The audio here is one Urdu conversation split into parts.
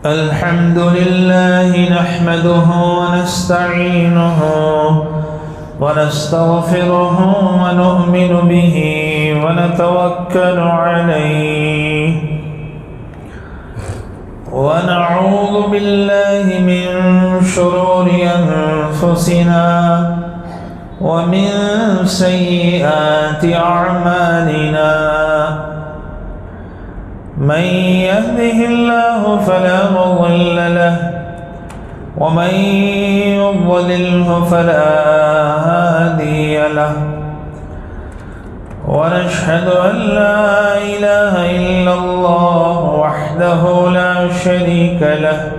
الحمد لله نحمده ونستعينه ونستغفره ونؤمن به ونتوكل عليه ونعوذ بالله من شرور أنفسنا ومن سيئات أعمالنا من يهده الله فلا مضل له ومن يضلله فلا هادي له ونشهد أن لا إله إلا الله وحده لا شريك له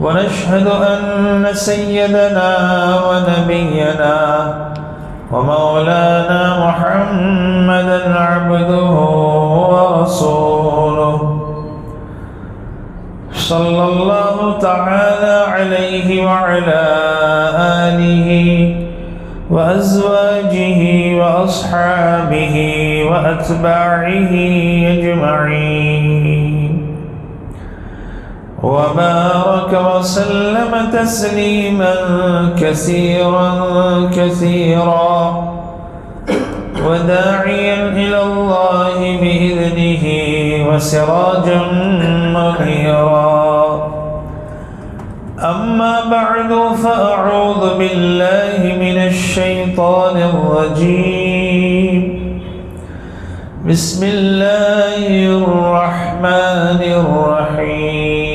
ونشهد أن سيدنا ونبينا ومولانا محمدا عبده ورسوله صلى الله تعالى عليه وعلى آله وأزواجه وأصحابه وأتباعه أجمعين وبارك وسلم تسليما كثيرا كثيرا وداعيا إلى الله بإذنه وسراجا منيرا أما بعد فأعوذ بالله من الشيطان الرجيم بسم الله الرحمن الرحيم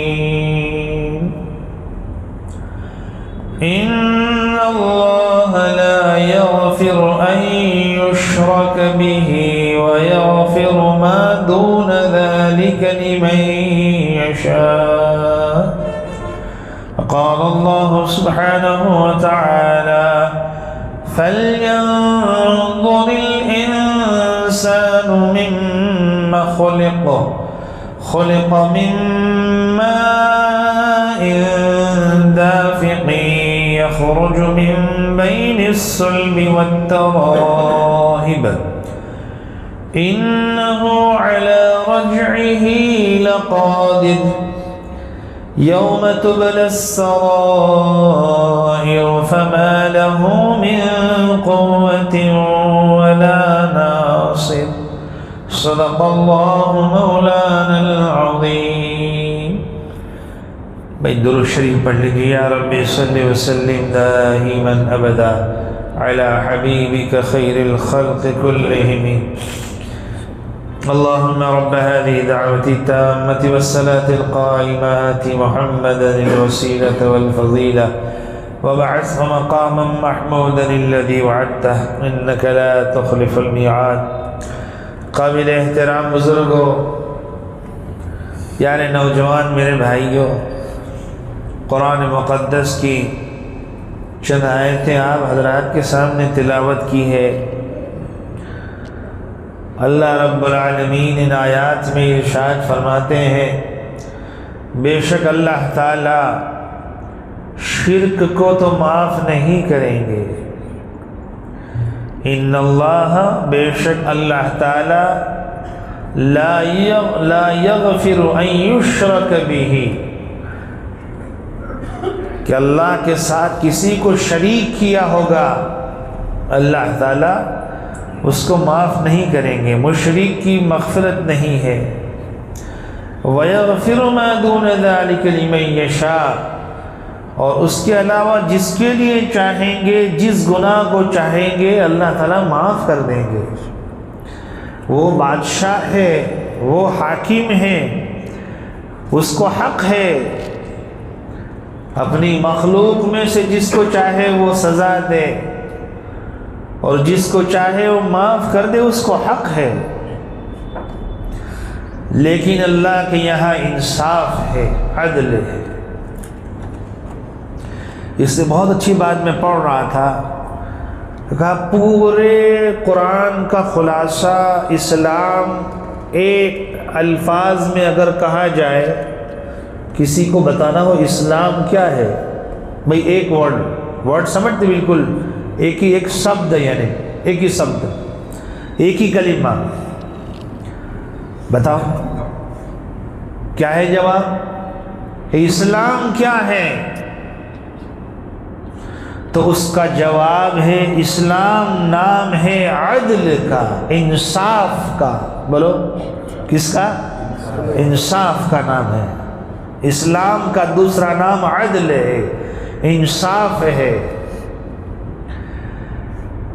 إن الله لا يغفر أن يشرك به ويغفر ما دون ذلك لمن يشاء قال الله سبحانه وتعالى فلينظر الإنسان مما خلق من ماء دافق يخرج من بين الصلب والترائب إنه على رجعه لقادر يوم تبلى السرائر فما له من قوة ولا ناصر صدق الله مولانا العظيم. بھائی درود شریف پڑھ لیجیے. یا رب صلی وسلم دائما ابدا علی حبیبک خیر الخلق کلہم. اللهم رب هذه الدعوة التامة والصلاة القائمة محمدا الوسيلة والفضيلة وبعثه مقاما محمودا الذي وعدته إنك لا تخلف الميعاد. قابل احترام بزرگوں، یعنی نوجوان میرے بھائیوں، قرآن مقدس کی چند آیتیں آپ حضرات کے سامنے تلاوت کی ہے. اللہ رب العالمین ان آیات میں ارشاد فرماتے ہیں بے شک اللہ تعالی شرک کو تو معاف نہیں کریں گے. ان اللہ بے شک اللہ تعالی لا یغفر ان یشرک بہ، کہ اللہ کے ساتھ کسی کو شریک کیا ہوگا اللہ تعالی اس کو معاف نہیں کریں گے. مشرک کی مغفرت نہیں ہے. وَيَغْفِرُ مَا دُونَ ذَلِكَ لِمَن يَشَاءُ، اور اس کے علاوہ جس کے لیے چاہیں گے، جس گناہ کو چاہیں گے اللہ تعالیٰ معاف کر دیں گے. وہ بادشاہ ہے، وہ حاکم ہے، اس کو حق ہے اپنی مخلوق میں سے جس کو چاہے وہ سزا دے اور جس کو چاہے وہ معاف کر دے، اس کو حق ہے. لیکن اللہ کے یہاں انصاف ہے، عدل ہے. اس سے بہت اچھی بات میں پڑھ رہا تھا، کہا پورے قرآن کا خلاصہ اسلام ایک الفاظ میں اگر کہا جائے، کسی کو بتانا ہو اسلام کیا ہے، بھئی ایک ورڈ سمجھتے بالکل ایک ہی ایک شبد، یعنی ایک ہی شبد، ایک ہی کلمہ. بتاؤ کیا ہے جواب؟ اسلام کیا ہے؟ تو اس کا جواب ہے اسلام نام ہے عدل کا، انصاف کا۔ بولو کس کا؟ انصاف کا نام ہے۔ اسلام کا دوسرا نام عدل ہے، انصاف ہے۔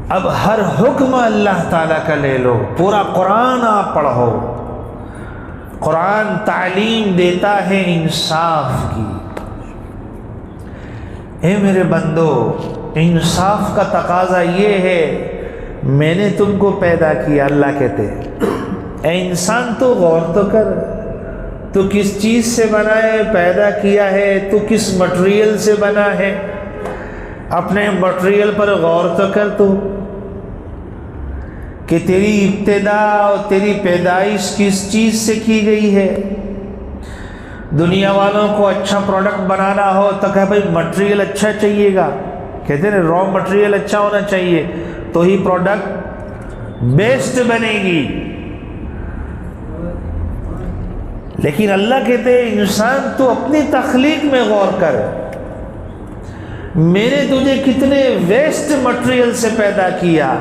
اب ہر حکم اللہ تعالیٰ کا لے لو، پورا قرآن آپ پڑھو، قرآن تعلیم دیتا ہے انصاف کی۔ اے میرے بندو، انصاف کا تقاضا یہ ہے، میں نے تم کو پیدا کیا، اللہ کہتے اے انسان تو غور تو کر، تو کس چیز سے بنا ہے، پیدا کیا ہے، تو کس مٹیریل سے بنا ہے، اپنے مٹیریل پر غور تو کر تو، کہ تیری ابتدا اور تیری پیدائش کس چیز سے کی گئی ہے۔ دنیا والوں کو اچھا پروڈکٹ بنانا ہو تو کہ بھائی مٹیریل اچھا چاہیے گا، کہتے ہیں را مٹیریل اچھا ہونا چاہیے تو ہی پروڈکٹ بیسٹ بنے گی۔ لیکن اللہ کہتے ہیں انسان تو اپنی تخلیق میں غور کر، میں نے تجھے کتنے ویسٹ مٹیریل سے پیدا کیا،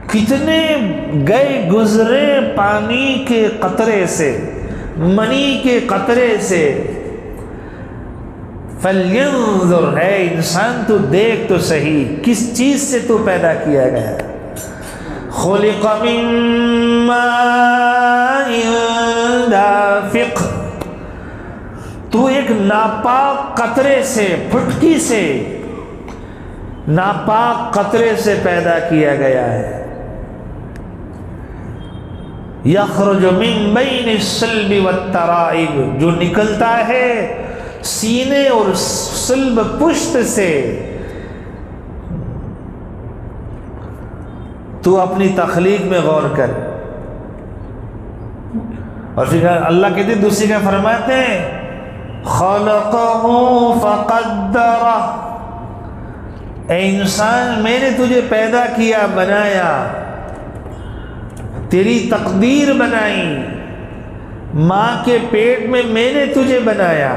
کتنے گئے گزرے پانی کے قطرے سے، منی کے قطرے سے۔ فَلْيَنظُرْ، ہے انسان تو دیکھ تو صحیح کس چیز سے تو پیدا کیا گیا۔ خُلِقَ مِن مَاءٍ دَافِقٍ، تو ایک ناپاک قطرے سے، پھٹکی سے، ناپاک قطرے سے پیدا کیا گیا ہے۔ یخرج من بین الصلب والترائب، جو نکلتا ہے سینے اور صلب پشت سے۔ تو اپنی تخلیق میں غور کر۔ اور پھر اللہ کہتے ہیں دوسری کا فرماتے ہیں خلقہ فقدرہ، اے انسان میں نے تجھے پیدا کیا، بنایا، تیری تقدیر بنائی، ماں کے پیٹ میں نے تجھے بنایا۔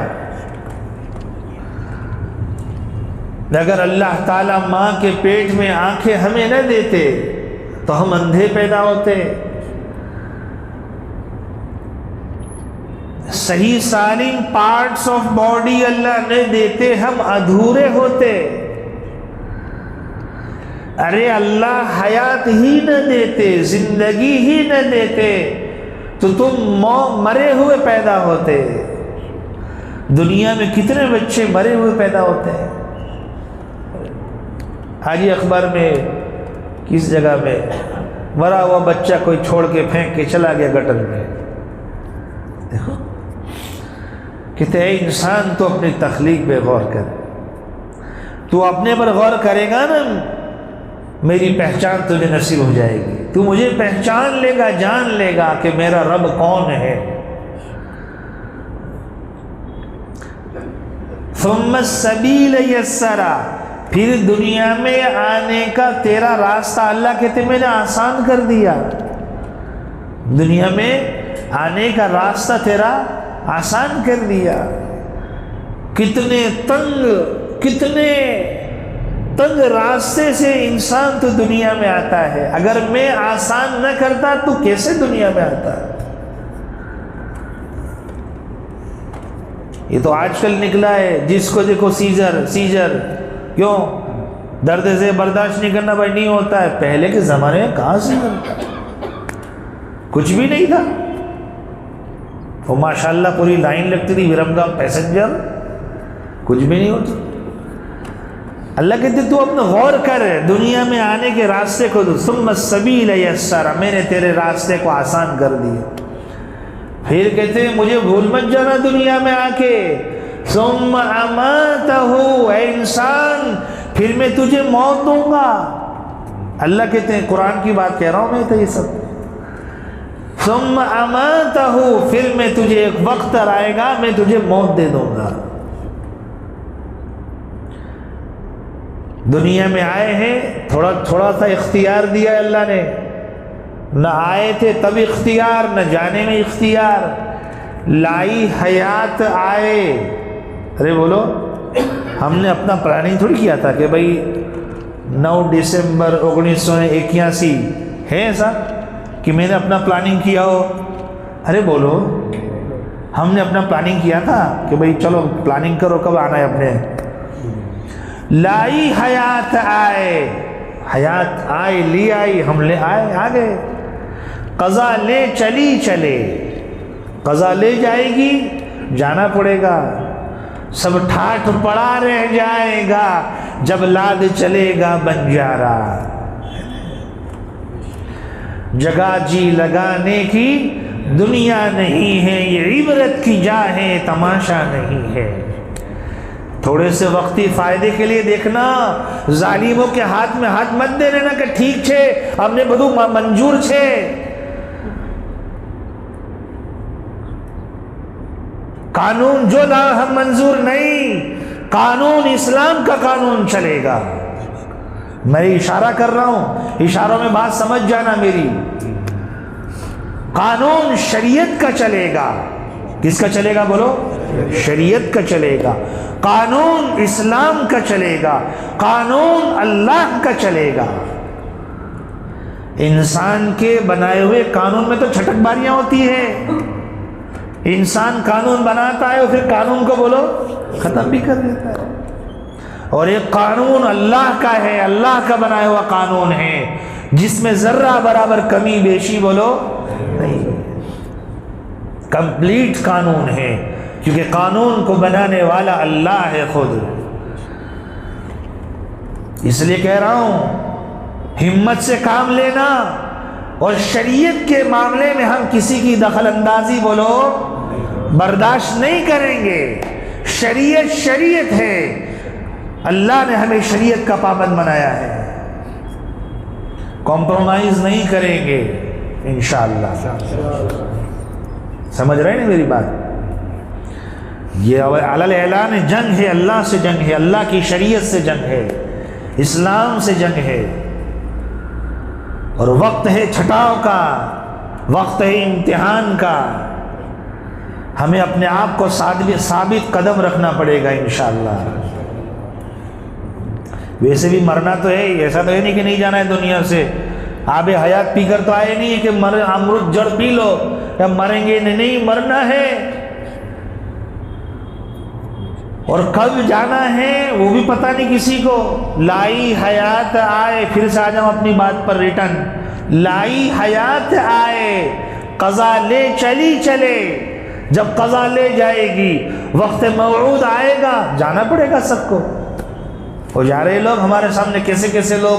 اگر اللہ تعالیٰ ماں کے پیٹ میں آنکھیں ہمیں نہ دیتے تو ہم اندھے پیدا ہوتے، صحیح سالم پارٹس آف باڈی اللہ نے دیتے، ہم ادھورے ہوتے۔ ارے اللہ حیات ہی نہ دیتے، زندگی ہی نہ دیتے تو تم مرے ہوئے پیدا ہوتے۔ دنیا میں کتنے بچے مرے ہوئے پیدا ہوتے ہیں۔ حاجی اخبار میں کس جگہ میں مرا ہوا بچہ کوئی چھوڑ کے پھینک کے چلا گیا گٹر میں۔ دیکھو کہتے ہیں انسان تو اپنی تخلیق پہ غور کر، تو اپنے پر غور کرے گا نا، میری پہچان تجھے نصیب ہو جائے گی، تو مجھے پہچان لے گا، جان لے گا کہ میرا رب کون ہے۔ ثم السبیل یسرا، پھر دنیا میں آنے کا تیرا راستہ اللہ کہتے میں نے آسان کر دیا، دنیا میں آنے کا راستہ تیرا آسان کر دیا۔ کتنے تنگ راستے سے انسان تو دنیا میں آتا ہے، اگر میں آسان نہ کرتا تو کیسے دنیا میں آتا؟ یہ تو آج کل نکلا ہے، جس کو دیکھو سیجر، کیوں؟ درد سے برداشت نہیں کرنا بھائی، نہیں ہوتا ہے۔ پہلے کے زمانے میں کہاں سے کرتا، کچھ بھی نہیں تھا، وہ ماشاءاللہ پوری لائن لگتی تھی، ورمگام پیسنجر، کچھ بھی نہیں ہوتا۔ اللہ کہتے تو اپنا غور کر، دنیا میں آنے کے راستے کو دو، ثم السبیل یسرا، میں نے تیرے راستے کو آسان کر دیا۔ پھر کہتے ہیں مجھے بھول مت جانا دنیا میں آ کے، ثم اماتہ، اے انسان پھر میں تجھے موت دوں گا۔ اللہ کہتے ہیں قرآن کی بات کہہ رہا ہوں میں تو یہ سب، ثم اماتہ، پھر میں تجھے ایک وقت آئے گا میں تجھے موت دے دوں گا۔ دنیا میں آئے ہیں، تھوڑا سا اختیار دیا اللہ نے، نہ آئے تھے تب اختیار، نہ جانے میں اختیار، لائی حیات آئے. ارے بولو، ہم نے اپنا پلاننگ تھوڑی کیا تھا کہ بھائی 9 دسمبر 1981 ہے ایسا کہ میں نے اپنا پلاننگ کیا ہو. ارے بولو، ہم نے اپنا پلاننگ کیا تھا کہ بھئی چلو پلاننگ کرو کب آنا ہے اپنے. لائی حیات آئے، حیات آئے، لی آئی، ہم لے آئے، آ گئے. قضا لے چلی چلے، قضا لے جائے گی، جانا پڑے گا. سب ٹھاٹھ پڑا رہ جائے گا جب لاد چلے گا بنجارا. جگہ جی لگانے کی دنیا نہیں ہے، یہ عبرت کی جا ہے، تماشا نہیں ہے. تھوڑے سے وقتی فائدے کے لیے دیکھنا، ظالموں کے ہاتھ میں ہاتھ مت دے لینا کہ ٹھیک چھے ہم نے بدو منظور چھے. قانون جو نہ ہم منظور نہیں، قانون اسلام کا قانون چلے گا. میں اشارہ کر رہا ہوں، اشاروں میں بات سمجھ جانا میری. قانون شریعت کا چلے گا. کس کا چلے گا بولو؟ شریعت کا چلے گا. قانون اسلام کا چلے گا، قانون اللہ کا چلے گا. انسان کے بنائے ہوئے قانون میں تو چھٹک باریاں ہوتی ہیں. انسان قانون بناتا ہے اور پھر قانون کو بولو ختم بھی کر دیتا ہے. اور ایک قانون اللہ کا ہے، اللہ کا بنایا ہوا قانون ہے جس میں ذرہ برابر کمی بیشی بولو نہیں، کمپلیٹ قانون ہے، کیونکہ قانون کو بنانے والا اللہ ہے خود. اس لیے کہہ رہا ہوں ہمت سے کام لینا، اور شریعت کے معاملے میں ہم کسی کی دخل اندازی بولو برداشت نہیں کریں گے. شریعت شریعت ہے، اللہ نے ہمیں شریعت کا پابند بنایا ہے. کمپرومائز نہیں کریں گے انشاءاللہ. سمجھ رہے ہیں میری بات؟ یہ علی اعلان جنگ ہے، اللہ سے جنگ ہے، اللہ کی شریعت سے جنگ ہے، اسلام سے جنگ ہے. اور وقت ہے چھٹاؤ کا، وقت ہے امتحان کا. ہمیں اپنے آپ کو ثابت قدم رکھنا پڑے گا انشاءاللہ. ویسے بھی مرنا تو ہے، ایسا تو ہے نہیں کہ نہیں جانا ہے دنیا سے. آب حیات پی کر تو آئے نہیں کہ امرت جڑ پی لو یا مریں گے، نہیں، مرنا ہے. اور کب جانا ہے وہ بھی پتہ نہیں کسی کو. لائی حیات آئے، پھر سے آ جاؤں اپنی بات پر ریٹن. لائی حیات آئے، قضا لے چلی چلے. جب قضا لے جائے گی، وقت موعود آئے گا، جانا پڑے گا سب کو. وہ جا رہے لوگ ہمارے سامنے کیسے کیسے لوگ.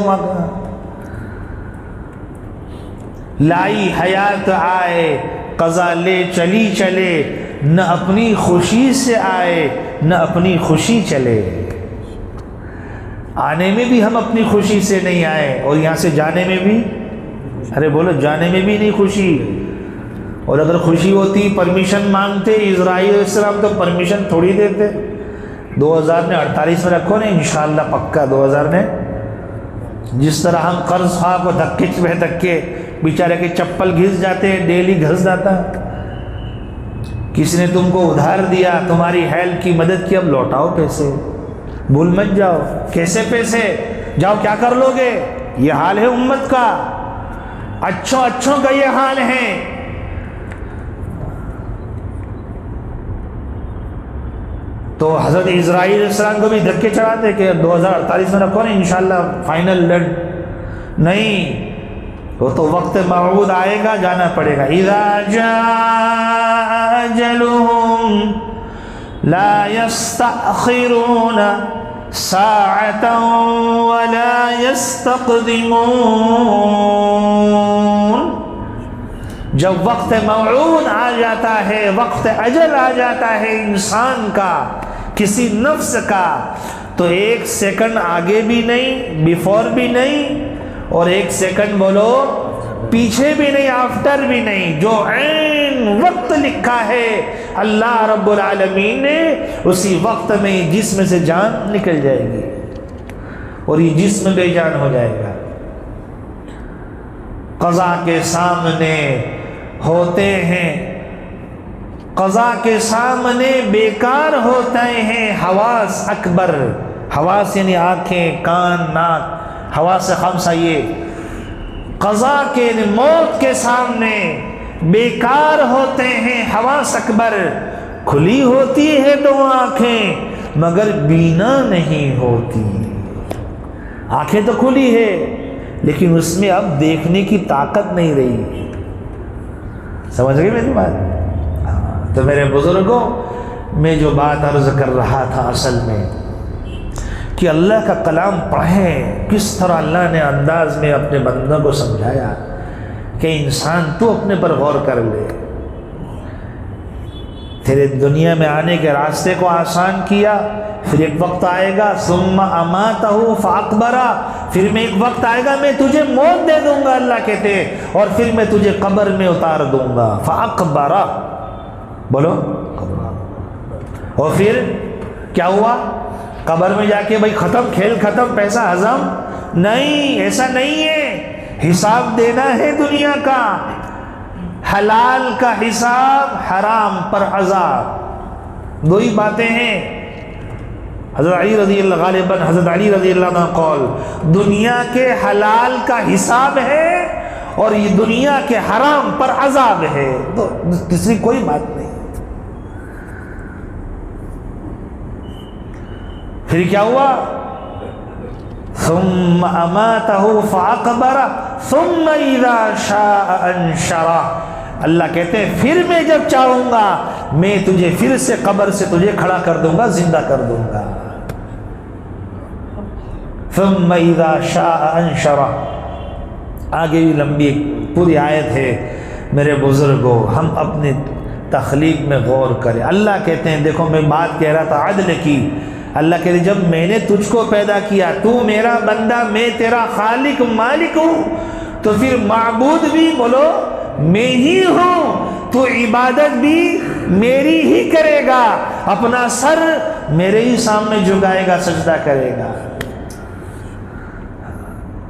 لائی حیات آئے، قضا لے چلی چلے. نہ اپنی خوشی سے آئے نہ اپنی خوشی چلے. آنے میں بھی ہم اپنی خوشی سے نہیں آئے، اور یہاں سے جانے میں بھی، ارے بولو، جانے میں بھی نہیں خوشی. اور اگر خوشی ہوتی پرمیشن مانگتے اسرائیل علیہ السلام تو پرمیشن تھوڑی دیتے. 2048 میں رکھو نا انشاءاللہ پکا. 2000 نے جس طرح ہم قرض خواہ کو دھکے پہ دھکے، بیچارے کے چپل گھس جاتے ہیں، ڈیلی گھس جاتا. کسی نے تم کو ادھار دیا، تمہاری ہیلپ کی مدد کی، اب لوٹاؤ پیسے، بھول مت جاؤ. کیسے پیسے؟ جاؤ کیا کر لو گے؟ یہ حال ہے امت کا، اچھوں کا یہ حال ہے. تو حضرت اسرائیل علیہ السلام کو بھی دھکے چڑھاتے کہ 2048 میں رکھو نا انشاءاللہ فائنل ڈن. نہیں، وہ تو وقت موعود آئے گا، جانا پڑے گا. اذا جاء اجلهم لا يستأخرون ساعة ولا يستقدمون. جب وقت موعود آ جاتا ہے، وقت اجل آ جاتا ہے انسان کا، کسی نفس کا، تو 1 سیکنڈ آگے بھی نہیں، بیفور بھی نہیں، اور 1 سیکنڈ بولو پیچھے بھی نہیں، آفٹر بھی نہیں. جو عین وقت لکھا ہے اللہ رب العالمین نے، اسی وقت میں جسم سے جان نکل جائے گی اور یہ جسم بے جان ہو جائے گا. قضا کے سامنے ہوتے ہیں قضا کے سامنے بیکار ہوتے ہیں حواس اکبر، حواس یعنی آنکھیں، کان، ناک، حواس خمسہ یہ قضا کے موت کے سامنے بیکار ہوتے ہیں حواس اکبر، کھلی ہوتی ہے دو آنکھیں مگر بینا نہیں ہوتی۔ آنکھیں تو کھلی ہے لیکن اس میں اب دیکھنے کی طاقت نہیں رہی۔ سمجھ گئے میری بات؟ تو میرے بزرگوں، میں جو بات عرض کر رہا تھا اصل میں کہ اللہ کا کلام پڑھیں، کس طرح اللہ نے انداز میں اپنے بندوں کو سمجھایا کہ انسان تو اپنے پر غور کر لے۔ تیرے دنیا میں آنے کے راستے کو آسان کیا، پھر ایک وقت آئے گا ثم اماتہ فاقبرہ، پھر میں ایک وقت آئے گا میں تجھے موت دے دوں گا، اللہ کہتے ہیں، اور پھر میں تجھے قبر میں اتار دوں گا، فاقبرہ، بولو، اور پھر کیا ہوا؟ قبر میں جا کے بھائی ختم، کھیل ختم، پیسہ ہضم؟ نہیں، ایسا نہیں ہے، حساب دینا ہے دنیا کا، حلال کا حساب، حرام پر عذاب، دو ہی باتیں ہیں۔ حضرت علی رضی اللہ غالباً حضرت علی رضی اللہ عنہ قول، دنیا کے حلال کا حساب ہے اور یہ دنیا کے حرام پر عذاب ہے، تیسری کوئی بات نہیں۔ پھر کیا ہوا؟ ثم اماتہ فاقبرہ ثم اذا شاء انشرہ، اللہ کہتے ہیں پھر میں جب چاہوں گا میں تجھے پھر سے قبر سے تجھے کھڑا کر دوں گا، زندہ کر دوں گا۔ ثم اذا شاء انشرہ، آگے بھی لمبی پوری آیت ہے۔ میرے بزرگوں، ہم اپنے تخلیق میں غور کریں۔ اللہ کہتے ہیں، دیکھو میں بات کہہ رہا تھا عدل کی، اللہ کہتے ہیں جب میں نے تجھ کو پیدا کیا، تو میرا بندہ، میں تیرا خالق مالک ہوں، تو پھر معبود بھی بولو میں ہی ہوں، تو عبادت بھی میری ہی کرے گا، اپنا سر میرے ہی سامنے جھکائے گا، سجدہ کرے گا۔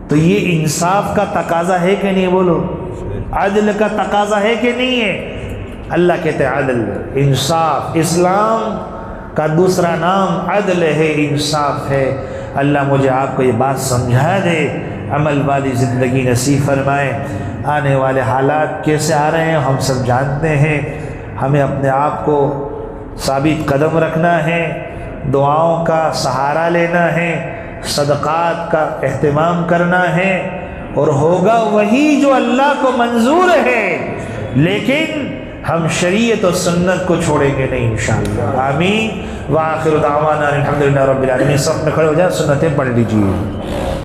تو یہ انصاف کا تقاضا ہے کہ نہیں؟ بولو، عدل کا تقاضا ہے کہ نہیں ہے؟ اللہ کہتے ہیں عدل، انصاف، اسلام کا دوسرا نام عدل ہے، انصاف ہے۔ اللہ مجھے آپ کو یہ بات سمجھا دے، عمل والی زندگی نصیب فرمائے۔ آنے والے حالات کیسے آ رہے ہیں ہم سب جانتے ہیں، ہمیں اپنے آپ کو ثابت قدم رکھنا ہے، دعاؤں کا سہارا لینا ہے، صدقات کا اہتمام کرنا ہے، اور ہوگا وہی جو اللہ کو منظور ہے، لیکن ہم شریعت و سنت کو چھوڑیں گے نہیں انشاءاللہ۔ آمین۔ وآخر دعوانا الحمدللہ رب العالمین۔ سب میں کھڑے ہو جائیں، سنتیں پڑھ لیجیے۔